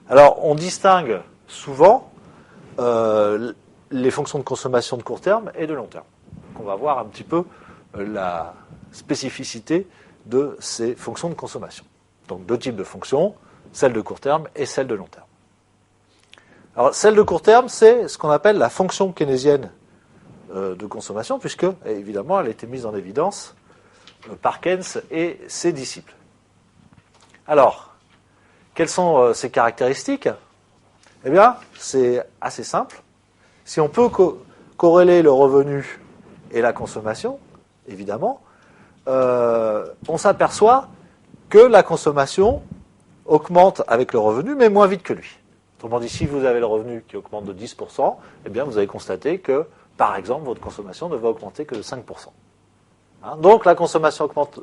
Alors, on distingue souvent les fonctions de consommation de court terme et de long terme. Donc, on va voir un petit peu la spécificité de ces fonctions de consommation. Donc, deux types de fonctions, celle de court terme et celle de long terme. Alors, celle de court terme, c'est ce qu'on appelle la fonction keynésienne de consommation, puisque, évidemment, elle a été mise en évidence par Keynes et ses disciples. Alors, quelles sont ces caractéristiques? Eh bien, c'est assez simple. Si on peut corréler le revenu et la consommation, évidemment, on s'aperçoit que la consommation augmente avec le revenu, mais moins vite que lui. Autrement dit, si vous avez le revenu qui augmente de 10%, eh bien, vous allez constater que, par exemple, votre consommation ne va augmenter que de 5%. Donc, la consommation augmente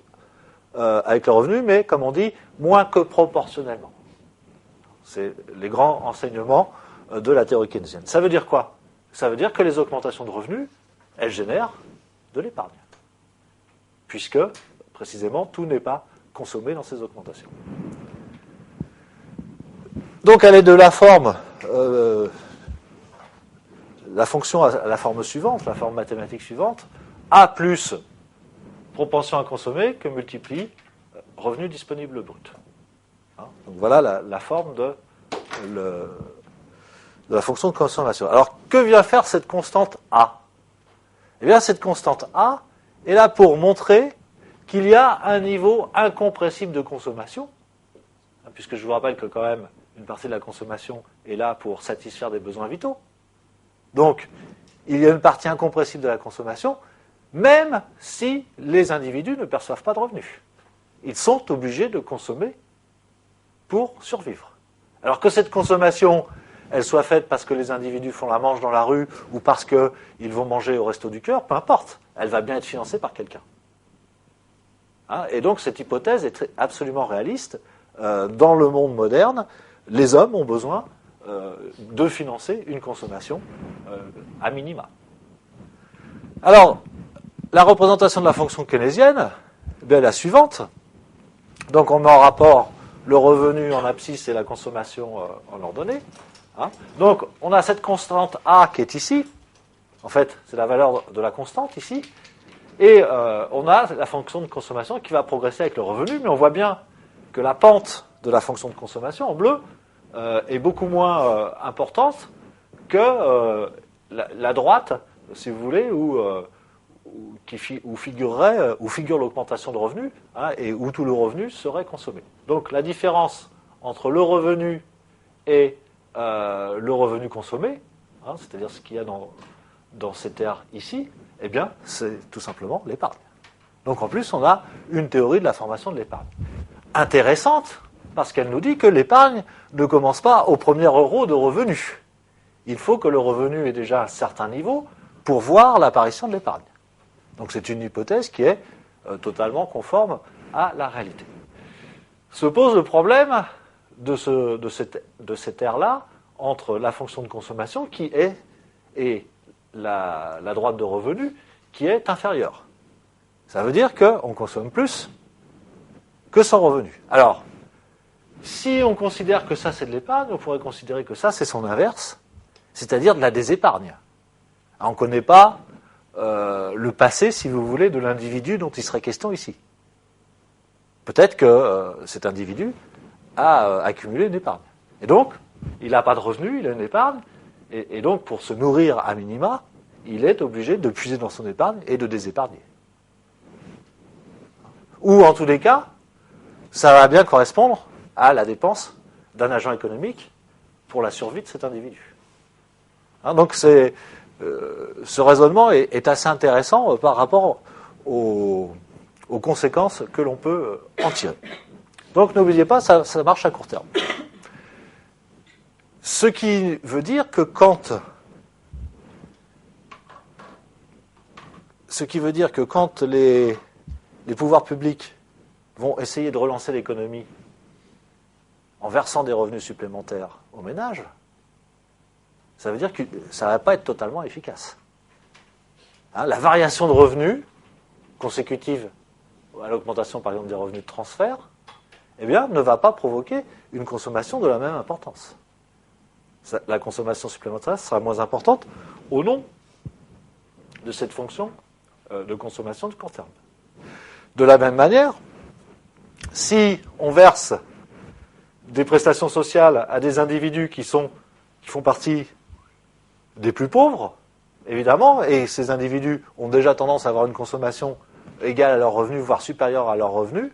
avec le revenu, mais, comme on dit, moins que proportionnellement. C'est les grands enseignements de la théorie keynésienne. Ça veut dire quoi? Ça veut dire que les augmentations de revenus, elles génèrent de l'épargne. Puisque, précisément, tout n'est pas consommé dans ces augmentations. Donc, elle est de la forme, la fonction à la forme suivante, la forme mathématique suivante, A plus propension à consommer que multiplie revenu disponible brut. Donc voilà la forme de la fonction de consommation. Alors, que vient faire cette constante A? Eh bien, cette constante A est là pour montrer qu'il y a un niveau incompressible de consommation, puisque je vous rappelle que quand même, une partie de la consommation est là pour satisfaire des besoins vitaux. Donc, il y a une partie incompressible de la consommation, même si les individus ne perçoivent pas de revenus. Ils sont obligés de consommer pour survivre. Alors que cette consommation, elle soit faite parce que les individus font la manche dans la rue ou parce qu'ils vont manger au Resto du Cœur, peu importe, elle va bien être financée par quelqu'un. Et donc cette hypothèse est absolument réaliste. Dans le monde moderne, les hommes ont besoin de financer une consommation à minima. Alors, la représentation de la fonction keynésienne, est la suivante. Donc on met en rapport le revenu en abscisse et la consommation en ordonnée. Donc on a cette constante A qui est ici. En fait, c'est la valeur de la constante ici. Et on a la fonction de consommation qui va progresser avec le revenu, mais on voit bien que la pente de la fonction de consommation en bleu est beaucoup moins importante que la droite, si vous voulez, où figure l'augmentation de revenus, et où tout le revenu serait consommé. Donc la différence entre le revenu et le revenu consommé, c'est-à-dire ce qu'il y a dans ces terres ici, eh bien, c'est tout simplement l'épargne. Donc en plus, on a une théorie de la formation de l'épargne. Intéressante, parce qu'elle nous dit que l'épargne ne commence pas au premier euro de revenu. Il faut que le revenu ait déjà un certain niveau pour voir l'apparition de l'épargne. Donc c'est une hypothèse qui est totalement conforme à la réalité. Se pose le problème de cette ère-là entre la fonction de consommation qui est et la droite de revenu qui est inférieure. Ça veut dire qu'on consomme plus que son revenu. Alors, si on considère que ça c'est de l'épargne, on pourrait considérer que ça c'est son inverse, c'est-à-dire de la désépargne. On ne connaît pas le passé, si vous voulez, de l'individu dont il serait question ici. Peut-être que cet individu a accumulé une épargne. Et donc, il n'a pas de revenu, il a une épargne, et donc pour se nourrir à minima, il est obligé de puiser dans son épargne et de désépargner. Ou en tous les cas, ça va bien correspondre à la dépense d'un agent économique pour la survie de cet individu. Donc ce raisonnement est assez intéressant par rapport aux conséquences que l'on peut en tirer. Donc n'oubliez pas, ça marche à court terme. Ce qui veut dire que quand les pouvoirs publics vont essayer de relancer l'économie en versant des revenus supplémentaires aux ménages, ça veut dire que ça ne va pas être totalement efficace. La variation de revenus consécutive à l'augmentation, par exemple, des revenus de transfert, eh bien, ne va pas provoquer une consommation de la même importance. La consommation supplémentaire sera moins importante au nom de cette fonction de consommation de court terme. De la même manière, si on verse des prestations sociales à des individus qui font partie des plus pauvres, évidemment, et ces individus ont déjà tendance à avoir une consommation égale à leurs revenus, voire supérieure à leurs revenus,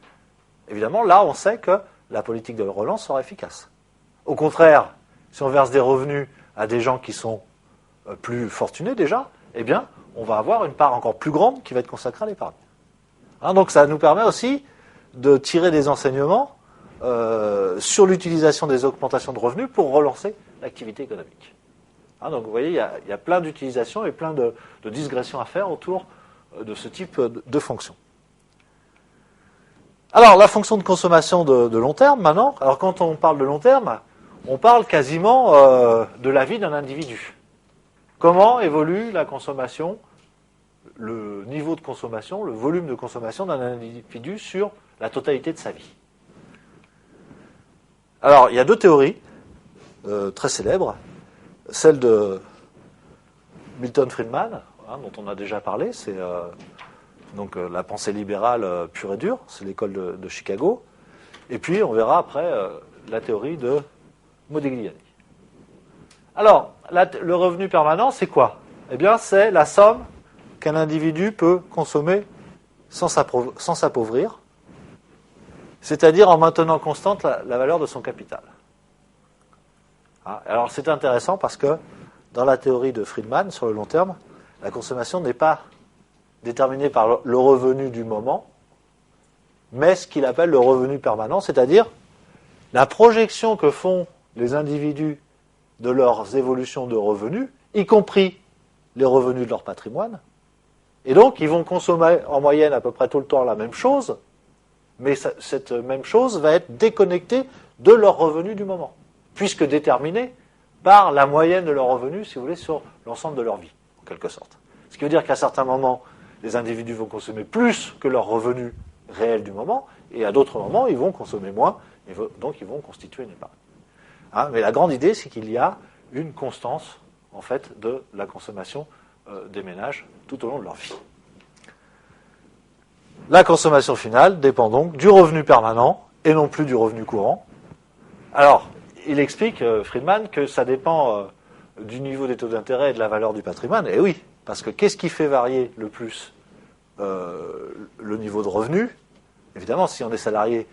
évidemment, là, on sait que la politique de relance sera efficace. Au contraire, si on verse des revenus à des gens qui sont plus fortunés déjà, eh bien, on va avoir une part encore plus grande qui va être consacrée à l'épargne. Donc ça nous permet aussi de tirer des enseignements sur l'utilisation des augmentations de revenus pour relancer l'activité économique. Donc vous voyez, il y a plein d'utilisations et plein de digressions à faire autour de ce type de fonction. Alors, la fonction de consommation de long terme, maintenant. Alors, quand on parle de long terme, on parle quasiment de la vie d'un individu. Comment évolue la consommation, le niveau de consommation, le volume de consommation d'un individu sur la totalité de sa vie? Alors, il y a deux théories très célèbres. Celle de Milton Friedman, dont on a déjà parlé, c'est donc la pensée libérale pure et dure, c'est l'école de Chicago. Et puis, on verra après la théorie de Modigliani. Alors, le revenu permanent, c'est quoi? Eh bien, c'est la somme qu'un individu peut consommer sans s'appauvrir, c'est-à-dire en maintenant constante la valeur de son capital. Alors, c'est intéressant parce que dans la théorie de Friedman, sur le long terme, la consommation n'est pas déterminée par le revenu du moment, mais ce qu'il appelle le revenu permanent, c'est-à-dire la projection que font les individus de leurs évolutions de revenus, y compris les revenus de leur patrimoine. Et donc, ils vont consommer en moyenne à peu près tout le temps la même chose, mais cette même chose va être déconnectée de leurs revenus du moment, puisque déterminée par la moyenne de leurs revenus, si vous voulez, sur l'ensemble de leur vie, en quelque sorte. Ce qui veut dire qu'à certains moments, les individus vont consommer plus que leurs revenus réels du moment, et à d'autres moments, ils vont consommer moins, et donc ils vont constituer une épargne. Mais la grande idée, c'est qu'il y a une constance, en fait, de la consommation des ménages tout au long de leur vie. La consommation finale dépend donc du revenu permanent et non plus du revenu courant. Alors, il explique, Friedman, que ça dépend du niveau des taux d'intérêt et de la valeur du patrimoine. Et oui, parce que qu'est-ce qui fait varier le plus le niveau de revenu? Évidemment, si on est salarié,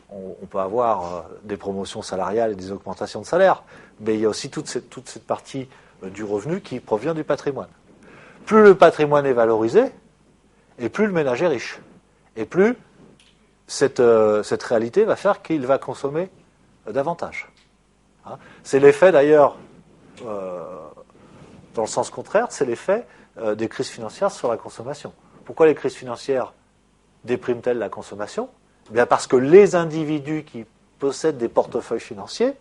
on peut avoir des promotions salariales et des augmentations de salaire, mais il y a aussi toute cette partie du revenu qui provient du patrimoine. Plus le patrimoine est valorisé, et plus le ménage est riche. Et plus cette réalité va faire qu'il va consommer davantage. C'est l'effet d'ailleurs, dans le sens contraire, c'est l'effet des crises financières sur la consommation. Pourquoi les crises financières dépriment-elles la consommation? Eh bien parce que les individus qui possèdent des portefeuilles financiers,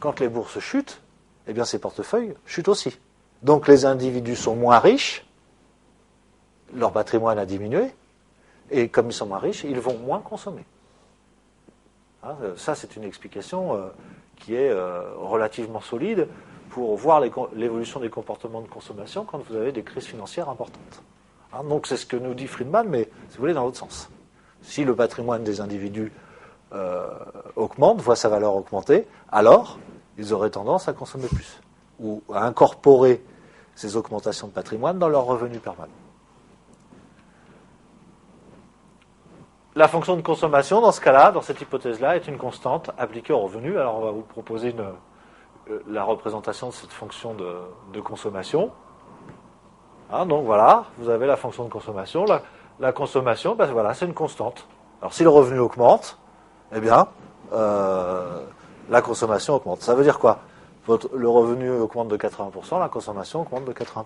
quand les bourses chutent, eh bien ces portefeuilles chutent aussi. Donc les individus sont moins riches, leur patrimoine a diminué, et comme ils sont moins riches, ils vont moins consommer. Ça, c'est une explication qui est relativement solide pour voir l'évolution des comportements de consommation quand vous avez des crises financières importantes. Donc c'est ce que nous dit Friedman, mais si vous voulez, dans l'autre sens. Si le patrimoine des individus augmente, voit sa valeur augmenter, alors ils auraient tendance à consommer plus, ou à incorporer ces augmentations de patrimoine dans leur revenu permanent. La fonction de consommation, dans ce cas-là, dans cette hypothèse-là, est une constante appliquée au revenu. Alors on va vous proposer la représentation de cette fonction de consommation. Donc voilà, vous avez la fonction de consommation. La consommation, voilà, c'est une constante. Alors si le revenu augmente, eh bien, la consommation augmente. Ça veut dire quoi? Le revenu augmente de 80%, la consommation augmente de 80%.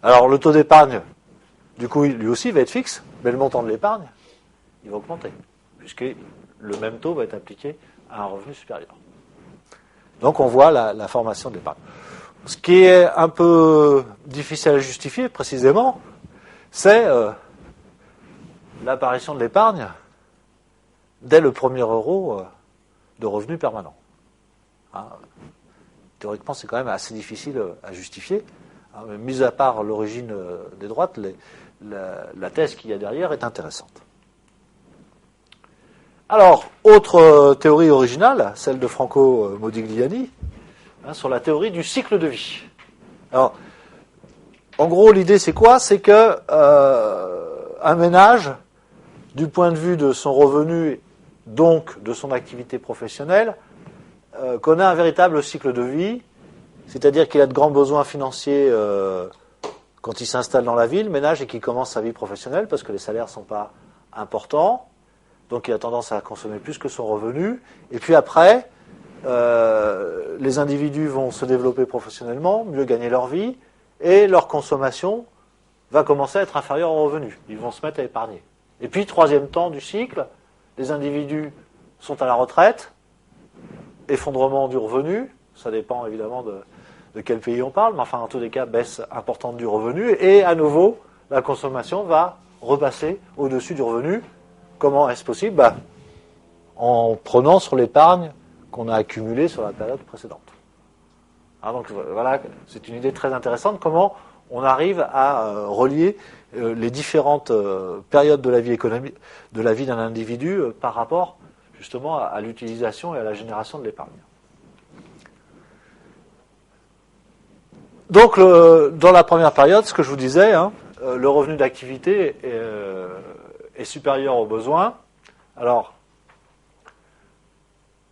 Alors le taux d'épargne, du coup, lui aussi va être fixe, mais le montant de l'épargne, il va augmenter, puisque le même taux va être appliqué à un revenu supérieur. Donc on voit la formation de l'épargne. Ce qui est un peu difficile à justifier, précisément, c'est l'apparition de l'épargne dès le premier euro de revenu permanent. Hein, théoriquement, c'est quand même assez difficile à justifier. Hein, mais mis à part l'origine des droites, la thèse qu'il y a derrière est intéressante. Alors, autre théorie originale, celle de Franco Modigliani, hein, sur la théorie du cycle de vie. Alors, en gros, l'idée c'est quoi? C'est que un ménage, du point de vue de son revenu, donc de son activité professionnelle, connaît un véritable cycle de vie, c'est-à-dire qu'il a de grands besoins financiers quand il s'installe dans la ville, le ménage, et qu'il commence sa vie professionnelle, parce que les salaires ne sont pas importants, donc il a tendance à consommer plus que son revenu, et puis après, les individus vont se développer professionnellement, mieux gagner leur vie, et leur consommation va commencer à être inférieure au revenu. Ils vont se mettre à épargner. Et puis, troisième temps du cycle, les individus sont à la retraite, effondrement du revenu, ça dépend évidemment de quel pays on parle, mais enfin, en tous les cas, baisse importante du revenu, et à nouveau, la consommation va repasser au-dessus du revenu. Comment est-ce possible? En prenant sur l'épargne qu'on a accumulée sur la période précédente. Ah, donc voilà, c'est une idée très intéressante, comment on arrive à relier les différentes périodes de la vie économique, de la vie d'un individu par rapport justement à l'utilisation et à la génération de l'épargne. Donc dans la première période, ce que je vous disais, hein, le revenu d'activité est supérieur aux besoins. Alors,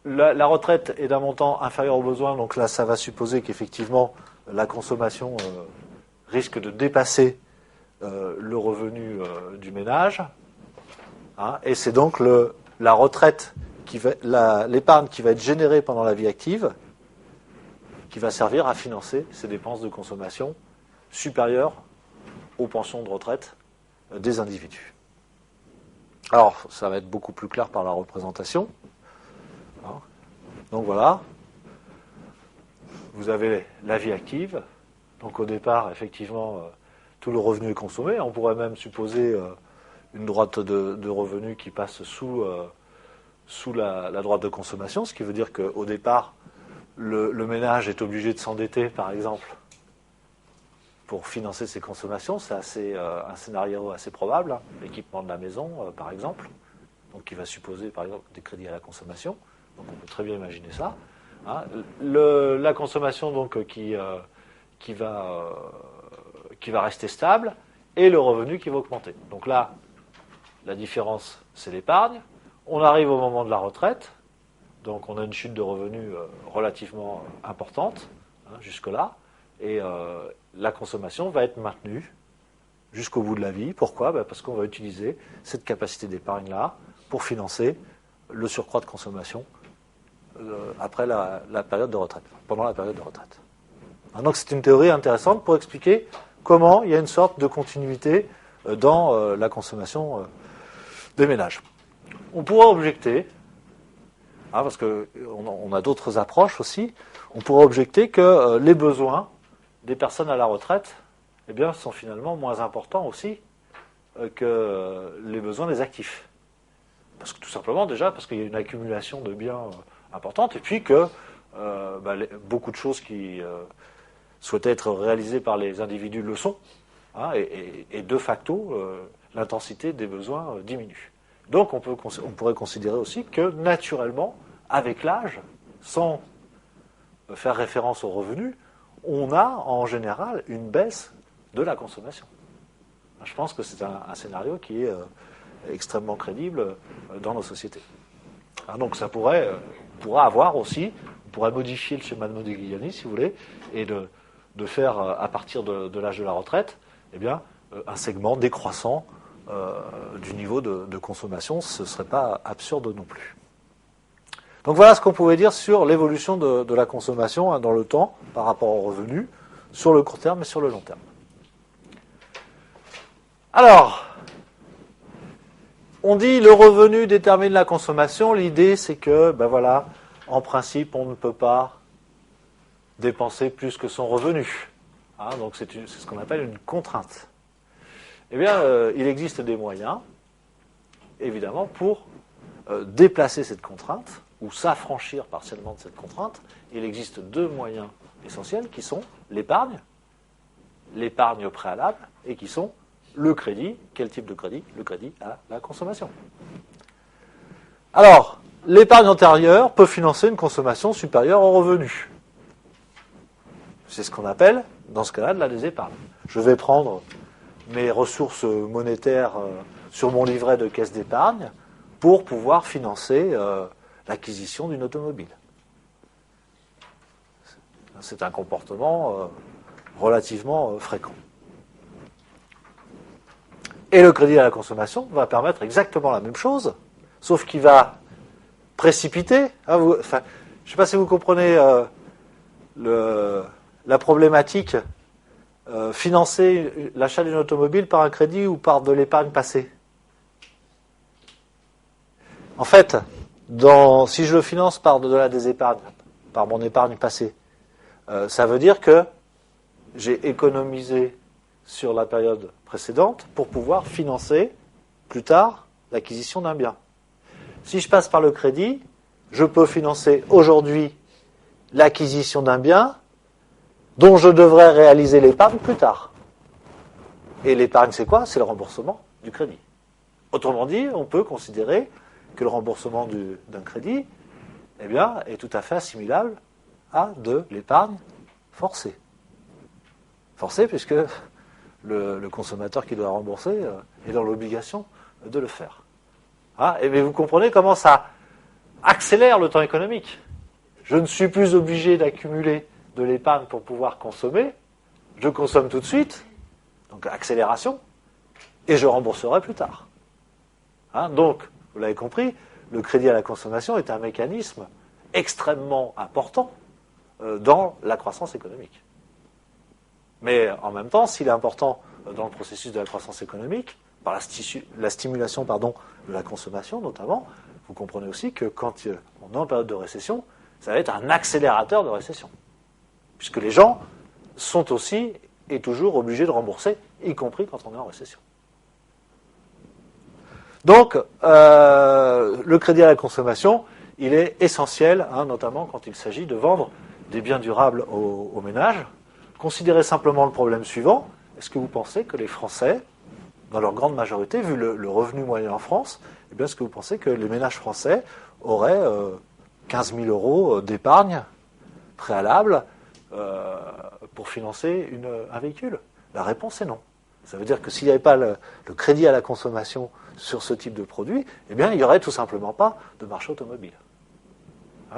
la retraite est d'un montant inférieur aux besoins, donc là, ça va supposer qu'effectivement, la consommation risque de dépasser le revenu du ménage. Hein, et c'est donc la retraite, l'épargne qui va être générée pendant la vie active, qui va servir à financer ces dépenses de consommation supérieures aux pensions de retraite des individus. Alors, ça va être beaucoup plus clair par la représentation. Donc voilà, vous avez la vie active. Donc au départ, effectivement, tout le revenu est consommé. On pourrait même supposer une droite de revenu qui passe sous la droite de consommation, ce qui veut dire qu'au départ, le ménage est obligé de s'endetter, par exemple, pour financer ses consommations. C'est un scénario assez probable, hein. L'équipement de la maison, par exemple, donc qui va supposer, par exemple, des crédits à la consommation. Donc on peut très bien imaginer ça. Hein. La consommation donc qui va rester stable et le revenu qui va augmenter. Donc là, la différence, c'est l'épargne. On arrive au moment de la retraite, donc on a une chute de revenus relativement importante, hein, jusque-là, et la consommation va être maintenue jusqu'au bout de la vie. Pourquoi? Parce qu'on va utiliser cette capacité d'épargne-là pour financer le surcroît de consommation après la période de retraite, pendant la période de retraite. Donc c'est une théorie intéressante pour expliquer comment il y a une sorte de continuité dans la consommation des ménages. On pourra objecter, hein, parce qu'on a d'autres approches aussi, on pourra objecter que les besoins des personnes à la retraite eh bien, sont finalement moins importants aussi que les besoins des actifs. Parce que tout simplement déjà, parce qu'il y a une accumulation de biens importante, et puis que beaucoup de choses qui souhaitaient être réalisées par les individus le sont, hein, et de facto, l'intensité des besoins diminue. Donc on pourrait considérer aussi que naturellement, avec l'âge, sans faire référence aux revenus, on a en général une baisse de la consommation. Je pense que c'est un scénario qui est extrêmement crédible dans nos sociétés. Donc ça pourrait avoir aussi, on pourrait modifier le schéma de Modigliani, si vous voulez, et de faire, à partir de l'âge de la retraite, eh bien, un segment décroissant du niveau de consommation. Ce ne serait pas absurde non plus. Donc voilà ce qu'on pouvait dire sur l'évolution de la consommation, hein, dans le temps, par rapport aux revenus, sur le court terme et sur le long terme. Alors, on dit le revenu détermine la consommation. L'idée, c'est que, en principe, on ne peut pas dépenser plus que son revenu. Hein, donc c'est ce qu'on appelle une contrainte. Eh bien, il existe des moyens, évidemment, pour déplacer cette contrainte, ou s'affranchir partiellement de cette contrainte, il existe deux moyens essentiels qui sont l'épargne préalable, et qui sont le crédit. Quel type de crédit? Le crédit à la consommation. Alors, l'épargne antérieure peut financer une consommation supérieure aux revenus. C'est ce qu'on appelle, dans ce cas-là, de la désépargne. Je vais prendre mes ressources monétaires sur mon livret de caisse d'épargne pour pouvoir financer l'acquisition d'une automobile. C'est un comportement relativement fréquent. Et le crédit à la consommation va permettre exactement la même chose, sauf qu'il va précipiter. Je ne sais pas si vous comprenez la problématique. Financer l'achat d'une automobile par un crédit ou par de l'épargne passée. En fait, si je le finance par de la désépargne, par mon épargne passée, ça veut dire que j'ai économisé sur la période précédente pour pouvoir financer plus tard l'acquisition d'un bien. Si je passe par le crédit, je peux financer aujourd'hui l'acquisition d'un bien dont je devrais réaliser l'épargne plus tard. Et l'épargne, c'est quoi? C'est le remboursement du crédit. Autrement dit, on peut considérer que le remboursement d'un crédit est tout à fait assimilable à de l'épargne forcée. Forcée puisque le consommateur qui doit rembourser est dans l'obligation de le faire. Mais vous comprenez comment ça accélère le temps économique. Je ne suis plus obligé d'accumuler de l'épargne pour pouvoir consommer, je consomme tout de suite, donc accélération, et je rembourserai plus tard. Donc, vous l'avez compris, le crédit à la consommation est un mécanisme extrêmement important dans la croissance économique. Mais en même temps, s'il est important dans le processus de la croissance économique, par la stimulation de la consommation notamment, vous comprenez aussi que quand on est en période de récession, ça va être un accélérateur de récession. Puisque les gens sont aussi et toujours obligés de rembourser, y compris quand on est en récession. Donc, le crédit à la consommation, il est essentiel, notamment quand il s'agit de vendre des biens durables aux ménages. Considérez simplement le problème suivant. Est-ce que vous pensez que les Français, dans leur grande majorité, vu le revenu moyen en France, est-ce que vous pensez que les ménages français auraient 15 000 euros d'épargne préalable pour financer un véhicule? La réponse est non. Ça veut dire que s'il n'y avait pas le crédit à la consommation sur ce type de produit, il n'y aurait tout simplement pas de marché automobile.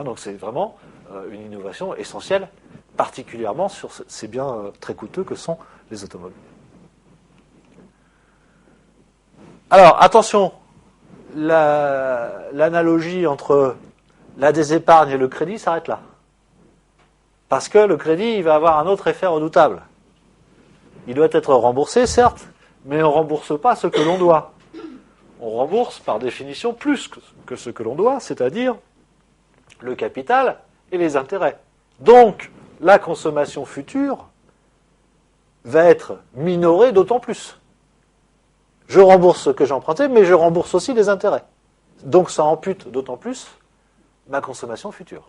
Donc c'est vraiment une innovation essentielle, particulièrement sur ces biens très coûteux que sont les automobiles. Alors attention, l'analogie entre la désépargne et le crédit s'arrête là. Parce que le crédit, il va avoir un autre effet redoutable. Il doit être remboursé, certes, mais on ne rembourse pas ce que l'on doit. On rembourse, par définition, plus que ce que l'on doit, c'est-à-dire le capital et les intérêts. Donc, la consommation future va être minorée d'autant plus. Je rembourse ce que j'ai emprunté, mais je rembourse aussi les intérêts. Donc, ça ampute d'autant plus ma consommation future.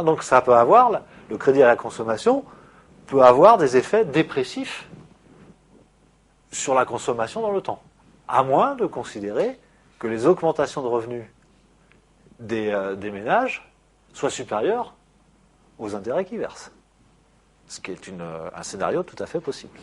Donc ça peut avoir, le crédit à la consommation peut avoir des effets dépressifs sur la consommation dans le temps, à moins de considérer que les augmentations de revenus des ménages soient supérieures aux intérêts qu'ils versent, ce qui est un scénario tout à fait possible.